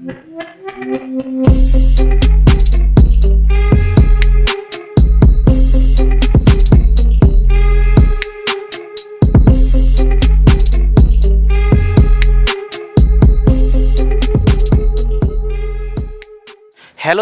Hello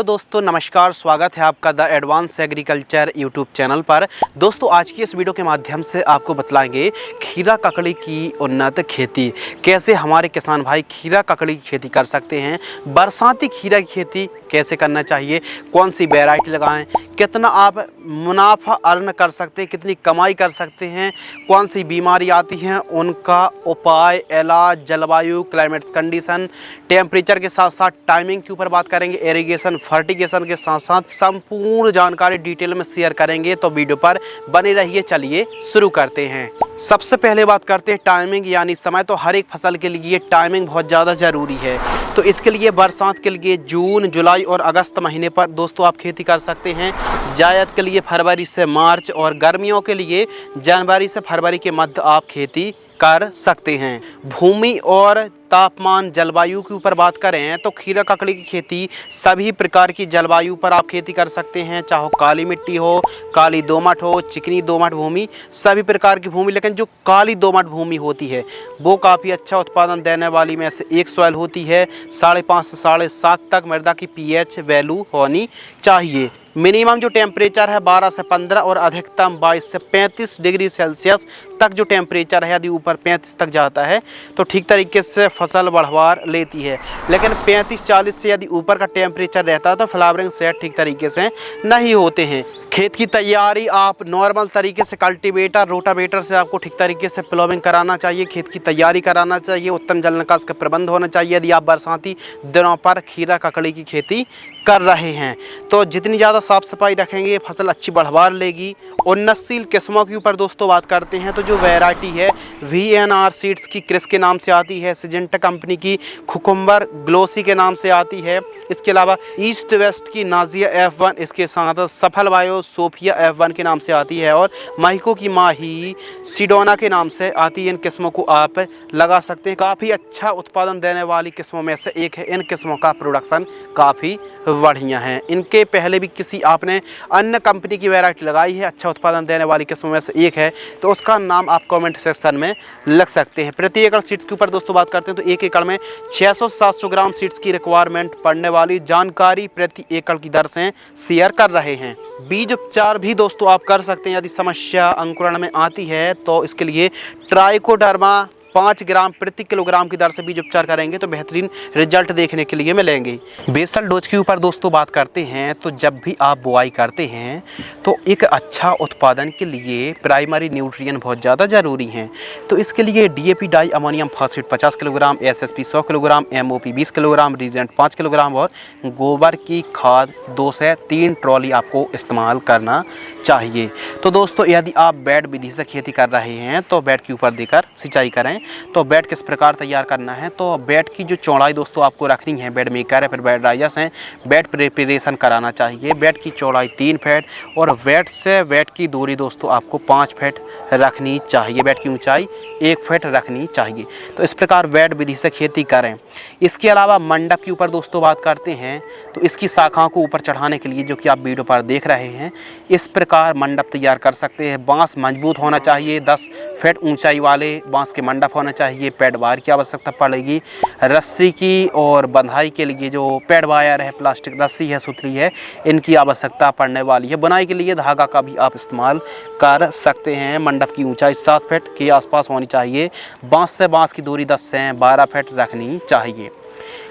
दोस्तों, नमस्कार। स्वागत है आपका the advance agriculture YouTube channel पर। दोस्तों, आज की इस वीडियो के माध्यम से आपको बतलाएंगे खीरा ककड़ी की उन्नत खेती, कैसे हमारे किसान भाई खीरा ककड़ी की खेती कर सकते हैं, बरसाती खीरा की खेती कैसे करना चाहिए, कौन सी वैरायटी लगाएं, कितना आप मुनाफा अर्न कर सकते हैं, कितनी कमाई कर सकते हैं, कौन सी बीमारी आती हैं, उनका उपाय, इलाज, जलवायु, क्लाइमेट कंडीशन, टेम्परेचर के साथ साथ टाइमिंग के ऊपर बात करेंगे, इरिगेशन, फर्टिगेशन के साथ साथ संपूर्ण जानकारी डिटेल में शेयर करेंगे। तो वीडियो पर बने रहिए। चलिए शुरू करते हैं। सबसे पहले बात करते हैं टाइमिंग यानी समय। तो हर एक फसल के लिए टाइमिंग बहुत ज़्यादा ज़रूरी है। तो इसके लिए बरसात के लिए जून, जुलाई और अगस्त महीने पर दोस्तों आप खेती कर सकते हैं। जायद के लिए फरवरी से मार्च और गर्मियों के लिए जनवरी से फरवरी के मध्य आप खेती कर सकते हैं। भूमि और तापमान, जलवायु के ऊपर बात करें तो खीरा ककड़ी की खेती सभी प्रकार की जलवायु पर आप खेती कर सकते हैं, चाहे काली मिट्टी हो, काली दोमट हो, चिकनी दोमट भूमि, सभी प्रकार की भूमि। लेकिन जो काली दोमट भूमि होती है वो काफ़ी अच्छा उत्पादन देने वाली में से एक सॉइल होती है। 5.5 से 7.5 तक मृदा की pH वैल्यू होनी चाहिए। मिनिमम जो टेम्परेचर है 12 से 15 और अधिकतम 22 से 35 डिग्री सेल्सियस तक जो टेम्परेचर है, यदि ऊपर 35 तक जाता है तो ठीक तरीके से फसल बढ़वार लेती है। लेकिन 35-40 से यदि ऊपर का टेम्परेचर रहता है तो फ्लावरिंग सेट ठीक तरीके से नहीं होते हैं। खेत की तैयारी आप नॉर्मल तरीके से कल्टीवेटर, रोटावेटर से आपको ठीक तरीके से प्लोविंग कराना चाहिए, खेत की तैयारी कराना चाहिए, उत्तम जल निकास का प्रबंध होना चाहिए। यदि आप बरसाती दिनों पर खीरा ककड़ी की खेती कर रहे हैं तो जितनी ज़्यादा साफ़ सफाई रखेंगे फसल अच्छी बढ़वार लेगी। उन्नतशील किस्मों के ऊपर दोस्तों बात करते हैं तो जो वैरायटी है VNR सीड्स की क्रिस के नाम से आती है, सिजेंटा कंपनी की कुकुम्बर ग्लोसी के नाम से आती है। इसके अलावा ईस्ट वेस्ट की नाजिया F1, इसके साथ सफल बायो सोफिया F1 के नाम से आती है और माहिको की माही सिडोना के नाम से आती है। इन किस्मों को आप लगा सकते हैं। काफ़ी अच्छा उत्पादन देने वाली किस्मों में से एक है। इन किस्मों का प्रोडक्शन काफ़ी बढ़िया है। इनके पहले भी किसी आपने अन्य कंपनी की वैरायटी लगाई है अच्छा उत्पादन देने वाली किस्मों में से एक है तो उसका नाम आप कमेंट सेक्शन में लिख सकते हैं। प्रति एकड़ सीड्स के ऊपर दोस्तों बात करते हैं तो एक एकड़ में 600 से 700 ग्राम सीड्स की रिक्वायरमेंट पड़ने वाली जानकारी प्रति एकड़ की दर से शेयर कर रहे हैं। बीज उपचार भी दोस्तों आप कर सकते हैं। यदि समस्या अंकुरण में आती है तो इसके लिए ट्राइकोडर्मा 5 ग्राम प्रति किलोग्राम की दर से बीज उपचार करेंगे तो बेहतरीन रिजल्ट देखने के लिए मिलेंगे। बेसल डोज के ऊपर दोस्तों बात करते हैं तो जब भी आप बुआई करते हैं तो एक अच्छा उत्पादन के लिए प्राइमरी न्यूट्रिएंट बहुत ज़्यादा ज़रूरी हैं। तो इसके लिए DAP di ammonium phosphate 50 kilogram, SSP 100 kilogram, MOP 20 kilogram, Regent 5 kilogram और गोबर की खाद 2 से 3 ट्रॉली आपको इस्तेमाल करना चाहिए। तो दोस्तों यदि आप बेड विधि से खेती कर रहे हैं तो बेड के ऊपर देकर सिंचाई करें। तो बेड किस प्रकार तैयार करना है तो बेड की जो चौड़ाई दोस्तों आपको रखनी है, बेड मेकर है फिर बेड राइजर्स हैं, बेड प्रिपरेशन कराना चाहिए। बेड की चौड़ाई 3 फीट और बेड से बेड की दूरी दोस्तों आपको 5 फीट रखनी चाहिए। बेड की ऊंचाई 1 फीट रखनी चाहिए। तो इस प्रकार बेड विधि से खेती करें। इसके अलावा मंडप के ऊपर दोस्तों बात करते हैं तो इसकी शाखाओं को ऊपर चढ़ाने के लिए जो कि आप वीडियो पर देख रहे हैं इस प्रकार मंडप तैयार कर सकते हैं। बांस मजबूत होना चाहिए, 10 फीट ऊंचाई वाले बांस के मंडप होना चाहिए। पैड वायर की आवश्यकता पड़ेगी। रस्सी की और बंधाई के लिए जो पैड वायर है, प्लास्टिक रस्सी है, सुतली है, इनकी आवश्यकता पड़ने वाली है। बुनाई के लिए धागा का भी आप इस्तेमाल कर सकते हैं। मंडप की ऊंचाई 7 फीट के आसपास होनी चाहिए। बांस से बांस की दूरी 10 से 12 फीट रखनी चाहिए।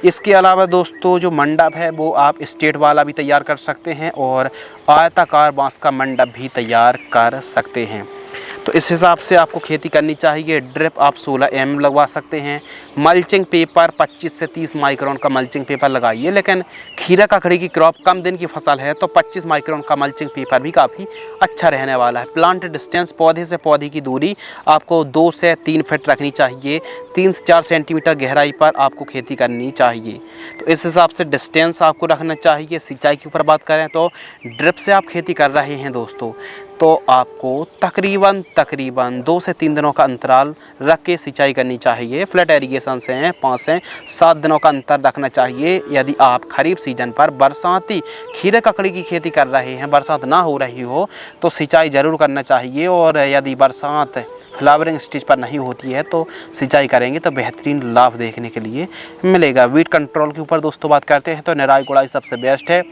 इसके अलावा दोस्तों जो मंडप है वो आप स्टेट वाला भी तैयार कर सकते हैं और आयताकार बांस का मंडप भी तैयार कर सकते हैं। तो इस हिसाब से आपको खेती करनी चाहिए। ड्रिप आप 16 mm लगवा सकते हैं। मल्चिंग पेपर 25 से 30 माइक्रोन का मल्चिंग पेपर लगाइए। लेकिन खीरा ककड़ी की क्रॉप कम दिन की फसल है तो 25 माइक्रोन का मल्चिंग पेपर भी काफ़ी अच्छा रहने वाला है। प्लांट डिस्टेंस, पौधे से पौधे की दूरी आपको 2 से 3 फीट रखनी चाहिए। 3 से 4 सेंटीमीटर गहराई पर आपको खेती करनी चाहिए। तो इस हिसाब से डिस्टेंस आपको रखना चाहिए। सिंचाई के ऊपर बात करें तो ड्रिप से आप खेती कर रहे हैं दोस्तों तो आपको तकरीबन 2 से 3 दिनों का अंतराल रख के सिंचाई करनी चाहिए। फ्लैट एरीगेशन से 5 से 7 दिनों का अंतर रखना चाहिए। यदि आप खरीफ सीजन पर बरसाती खीरे ककड़ी की खेती कर रहे हैं, बरसात ना हो रही हो तो सिंचाई ज़रूर करना चाहिए। और यदि बरसात फ्लावरिंग स्टेज पर नहीं होती है तो सिंचाई करेंगे तो बेहतरीन लाभ देखने के लिए मिलेगा। वीड कंट्रोल के ऊपर दोस्तों बात करते हैं तो निराई गुड़ाई सबसे बेस्ट है।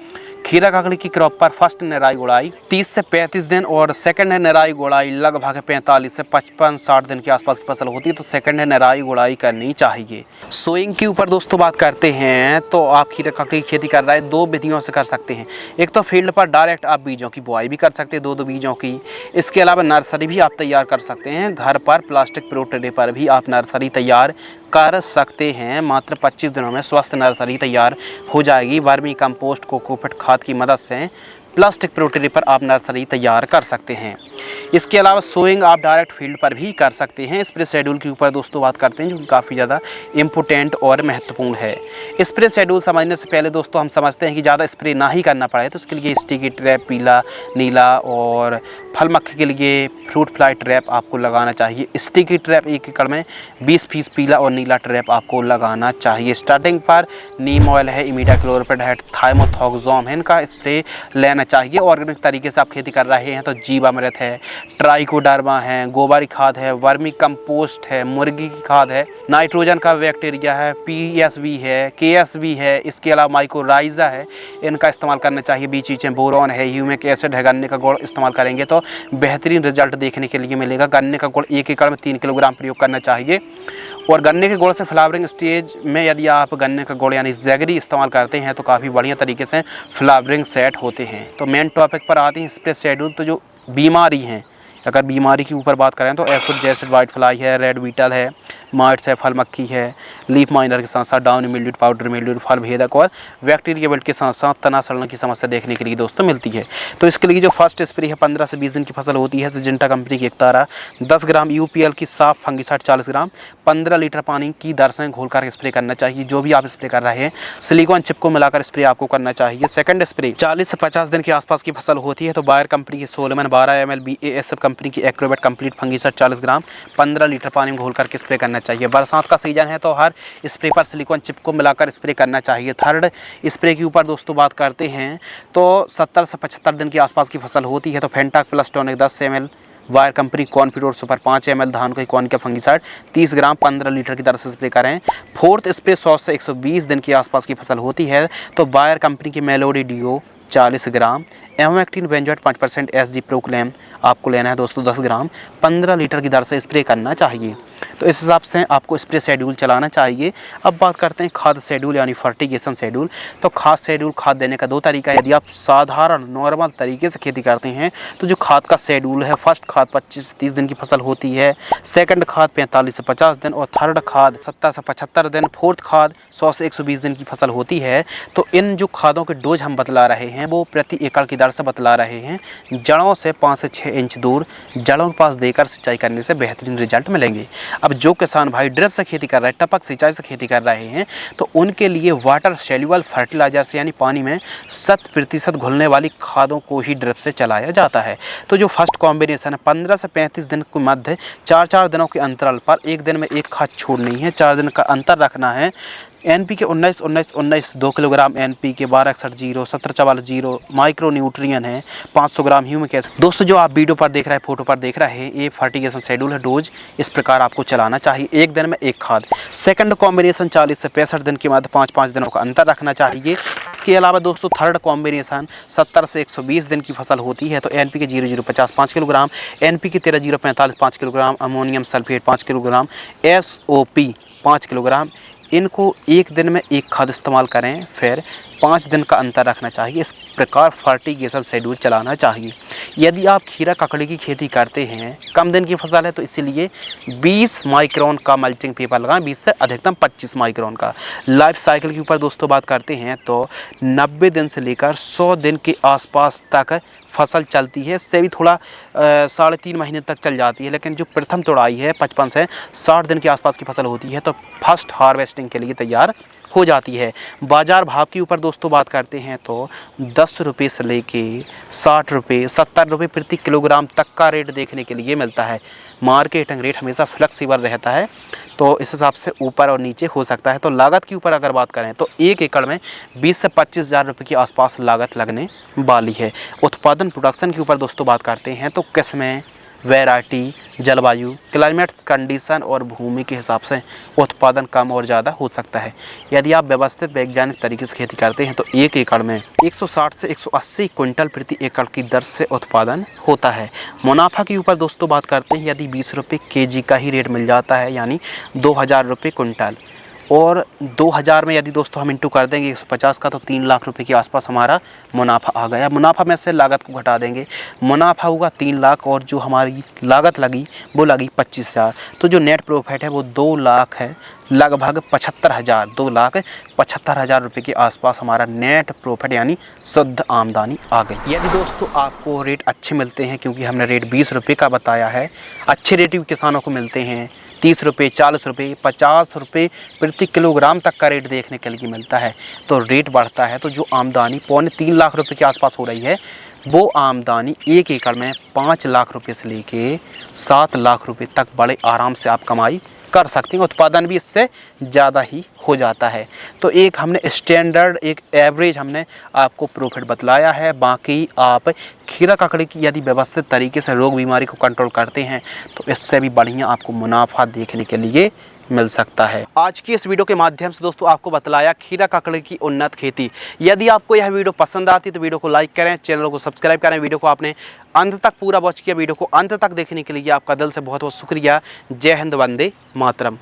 खीरा ककड़ी की क्रॉप पर फर्स्ट निराई गुड़ाई 30 से 35 दिन और सेकंड है निराई गुड़ाई लगभग 45 से 55-60 दिन के आसपास की फसल होती है तो सेकंड है निराई गुड़ाई करनी चाहिए। सोइंग के ऊपर दोस्तों बात करते हैं तो आप खीरा ककड़ी की खेती कर रहे हैं 2 विधियों से कर सकते हैं। एक तो फील्ड पर डायरेक्ट आप बीजों की बुआई भी कर सकते हैं 2 बीजों की। इसके अलावा नर्सरी भी आप तैयार कर सकते हैं। घर पर प्लास्टिक प्रोट्रे पर भी आप नर्सरी तैयार कर सकते हैं। मात्र 25 दिनों में स्वस्थ नर्सरी तैयार हो जाएगी। वर्मी कंपोस्ट कोकोपीट खाद की मदद से प्लास्टिक प्रोट्रे पर आप नर्सरी तैयार कर सकते हैं। इसके अलावा सोइंग आप डायरेक्ट फील्ड पर भी कर सकते हैं। स्प्रे शेड्यूल के ऊपर दोस्तों बात करते हैं जो कि काफ़ी ज़्यादा इम्पोर्टेंट और महत्वपूर्ण है। स्प्रे शेड्यूल समझने से पहले दोस्तों हम समझते हैं कि ज़्यादा स्प्रे ना ही करना पड़े तो उसके लिए स्टिकी ट्रैप पीला नीला और फल मक्खी के लिए फ्रूट फ्लाई ट्रैप आपको लगाना चाहिए। स्टिकी ट्रैप 1 एकड़ में 20 पीस पीला और नीला ट्रैप आपको लगाना चाहिए। स्टार्टिंग पर नीम ऑयल है, इमिडाक्लोप्रिड है, थाइमोथोक्सोम है, इनका स्प्रे लेना चाहिए। ऑर्गेनिक तरीके से आप खेती कर रहे हैं तो जीवामृत है, ट्राइकोडर्मा है, गोबरी खाद है, वर्मी कंपोस्ट है, मुर्गी की खाद है, नाइट्रोजन का बैक्टीरिया है, PSB है, KSB है, इसके अलावा माइकोराइजा है, इनका इस्तेमाल करना चाहिए। बीच चीज़ें बोरॉन है, ह्यूमिक एसिड है, गन्ने का गुड़ इस्तेमाल करेंगे तो बेहतरीन रिजल्ट देखने के लिए मिलेगा। गन्ने का गुड़ 1 एकड़ में 3 किलोग्राम प्रयोग करना चाहिए। और गन्ने के गुड़ से फ्लावरिंग स्टेज में यदि आप गन्ने का गुड़ यानी जैगरी इस्तेमाल करते हैं तो काफ़ी बढ़िया तरीके से फ्लावरिंग सेट होते हैं। तो मेन टॉपिक पर आते हैं स्प्रे शेड्यूल। तो जो बीमारी हैं, अगर बीमारी के ऊपर बात करें तो एफिड जैसे वाइट फ्लाई है, रेड बीटल है, माइट्स है, फल मक्खी है, लीफ माइनर के साथ साथ डाउन मिल्ड्यू, पाउडर मिल्ड्यू, फल भेदक और बैक्टीरिया बेल्ट के साथ साथ तना सड़ने की समस्या देखने के लिए दोस्तों मिलती है। तो इसके लिए जो फर्स्ट स्प्रे है 15 से 20 दिन की फसल होती है। सिजेंटा कंपनी की एकतारा 10 ग्राम UPL की साफ फंगिसाइड 40 ग्राम 15 लीटर पानी की दर से घोलकर स्प्रे करना चाहिए। जो भी आप स्प्रे कर रहे हैं सिलिकॉन चिप को मिलाकर स्प्रे आपको करना चाहिए। सेकंड स्प्रे 40 से 50 दिन के आसपास की फसल होती है तो बायर कंपनी की सोलमन 12 ml, BASF कंपनी की एक्रोबेट कंप्लीट फंगिसाइड 40 ग्राम 15 लीटर पानी में घोलकर स्प्रे करना चाहिए। बरसात का सीजन है तो हर स्प्रे पर सिलिकॉन चिप को मिलाकर स्प्रे करना चाहिए। थर्ड स्प्रे के ऊपर दोस्तों बात करते हैं तो 70 से 75 दिन के आसपास की फसल होती है तो Fentac plus tonic 10 ml, Bayer company Confidor super 5 ml, धान का कॉन का फंगिसाइड 30 ग्राम 15 लीटर की दर से स्प्रे करें। फोर्थ स्प्रे 100 से 120 दिन के आसपास की फसल होती है तो बायर कंपनी की Melody duo 40 gram, emamectin benzoate 5% SG Proclaim आपको लेना है दोस्तों 10 ग्राम 15 लीटर की दर से स्प्रे करना चाहिए। तो इस हिसाब से आपको स्प्रे शेड्यूल चलाना चाहिए। अब बात करते हैं खाद शेड्यूल यानी फर्टिगेशन शेड्यूल। तो खाद शेड्यूल खाद देने का 2 तरीका है। यदि आप साधारण नॉर्मल तरीके से खेती करते हैं तो जो खाद का शेड्यूल है, फर्स्ट खाद 25 से 30 दिन की फसल होती है, सेकंड खाद 45 से 50 दिन और थर्ड खाद 70 से 75 दिन, फोर्थ खाद 100 से 120 दिन की फसल होती है। तो इन जो खादों के डोज हम बतला रहे हैं वो प्रति एकड़ की दर से बतला रहे हैं। जड़ों से 5 से 6 इंच दूर जड़ों के पास देकर सिंचाई करने से बेहतरीन रिजल्ट मिलेंगे। अब जो किसान भाई ड्रिप से खेती कर रहे हैं, टपक सिंचाई से खेती कर रहे हैं तो उनके लिए वाटर सॉल्युबल फर्टिलाइजर्स यानी पानी में 100% घुलने वाली खादों को ही ड्रिप से चलाया जाता है। तो जो फर्स्ट कॉम्बिनेशन है 15 से 35 दिन के मध्य 4-4 दिनों के अंतराल पर एक दिन में एक खाद छोड़नी है, 4 दिन का अंतर रखना है। NPK 19-19-19 2 kilogram NPK 1261-0 1744-0 micro nutrient है 500 ग्राम ह्यूमिक एसिड। दोस्तों जो आप वीडियो पर देख रहे हैं, फोटो पर देख रहे हैं, ये फर्टिगेशन शेड्यूल है। डोज इस प्रकार आपको चलाना चाहिए, एक दिन में एक खाद। सेकंड कॉम्बिनेशन 40 से 65 दिन के बाद 5-5 दिनों का अंतर रखना चाहिए। इसके अलावा दोस्तों थर्ड कॉम्बिनेशन 70 से 120 दिन की फसल होती है तो NPK 0050 5 kilogram, NPK 13045 5 kilogram, ammonium sulphate 5 kilogram, SOP 5 kilogram, इनको एक दिन में एक खाद इस्तेमाल करें। फिर 5 दिन का अंतर रखना चाहिए। इस प्रकार फर्टिगेशन शेड्यूल चलाना चाहिए। यदि आप खीरा ककड़ी की खेती करते हैं, कम दिन की फसल है तो इसीलिए 20 माइक्रोन का मल्चिंग पेपर लगाएं, 20 से अधिकतम 25 माइक्रोन का। लाइफ साइकिल के ऊपर दोस्तों बात करते हैं तो 90 दिन से लेकर 100 दिन के आसपास तक फसल चलती है। इससे भी थोड़ा 3.5 महीने तक चल जाती है। लेकिन जो प्रथम तोड़ाई है 55 से 60 दिन के आसपास की फसल होती है तो फर्स्ट हार्वेस्टिंग के लिए तैयार हो जाती है। बाज़ार भाव के ऊपर दोस्तों बात करते हैं तो 10 रुपये से लेके 60 रुपये 70 रुपये प्रति किलोग्राम तक का रेट देखने के लिए मिलता है। मार्केटिंग रेट हमेशा फ्लेक्सिबल रहता है, तो इस हिसाब से ऊपर और नीचे हो सकता है। तो लागत के ऊपर अगर बात करें तो 1 एकड़ में 20 से 25 हज़ार रुपये के आसपास लागत लगने वाली है। उत्पादन प्रोडक्शन के ऊपर दोस्तों बात करते हैं तो किस्में, वैरायटी, जलवायु, क्लाइमेट कंडीशन और भूमि के हिसाब से उत्पादन कम और ज़्यादा हो सकता है। यदि आप व्यवस्थित वैज्ञानिक तरीके से खेती करते हैं तो 1 एकड़ में 160 से 180 क्विंटल प्रति एकड़ की दर से उत्पादन होता है। मुनाफा के ऊपर दोस्तों बात करते हैं, यदि 20 रुपये केजी का ही रेट मिल जाता है, यानी 2000 रुपये क्विंटल, और 2000 में यदि दोस्तों हम इंटू कर देंगे 150 का, तो 3 लाख रुपए के आसपास हमारा मुनाफा आ गया। मुनाफा में से लागत को घटा देंगे, मुनाफा होगा 3 लाख और जो हमारी लागत लगी वो लगी 25,000। तो जो नेट प्रॉफिट है वो 2 लाख है, लगभग 75,000, 2,75,000 रुपये के आसपास हमारा नेट प्रॉफिट यानी शुद्ध आमदनी आ गई। यदि दोस्तों आपको रेट अच्छे मिलते हैं, क्योंकि हमने रेट 20 रुपये का बताया है, अच्छे रेट भी किसानों को मिलते हैं, 30 रुपये, 40 रुपये, 50 रुपये प्रति किलोग्राम तक का रेट देखने के लिए मिलता है, तो रेट बढ़ता है। तो जो आमदनी 2.25 लाख रुपये के आसपास हो रही है, वो आमदनी 1 एकड़ में 5 लाख रुपये से लेके 7 लाख रुपये तक बड़े आराम से आप कमाई कर सकते हैं। उत्पादन भी इससे ज़्यादा ही हो जाता है। तो एक हमने स्टैंडर्ड, एक एवरेज हमने आपको प्रॉफिट बतलाया है। बाकी आप खीरा ककड़ी की यदि व्यवस्थित तरीके से रोग बीमारी को कंट्रोल करते हैं तो इससे भी बढ़िया आपको मुनाफा देखने के लिए मिल सकता है। आज की इस वीडियो के माध्यम से दोस्तों आपको बतलाया खीरा ककड़ी की उन्नत खेती। यदि आपको यह वीडियो पसंद आती तो वीडियो को लाइक करें, चैनल को सब्सक्राइब करें। वीडियो को आपने अंत तक पूरा वॉच किया, वीडियो को अंत तक देखने के लिए आपका दिल से बहुत बहुत शुक्रिया। जय हिंद, वंदे मातरम।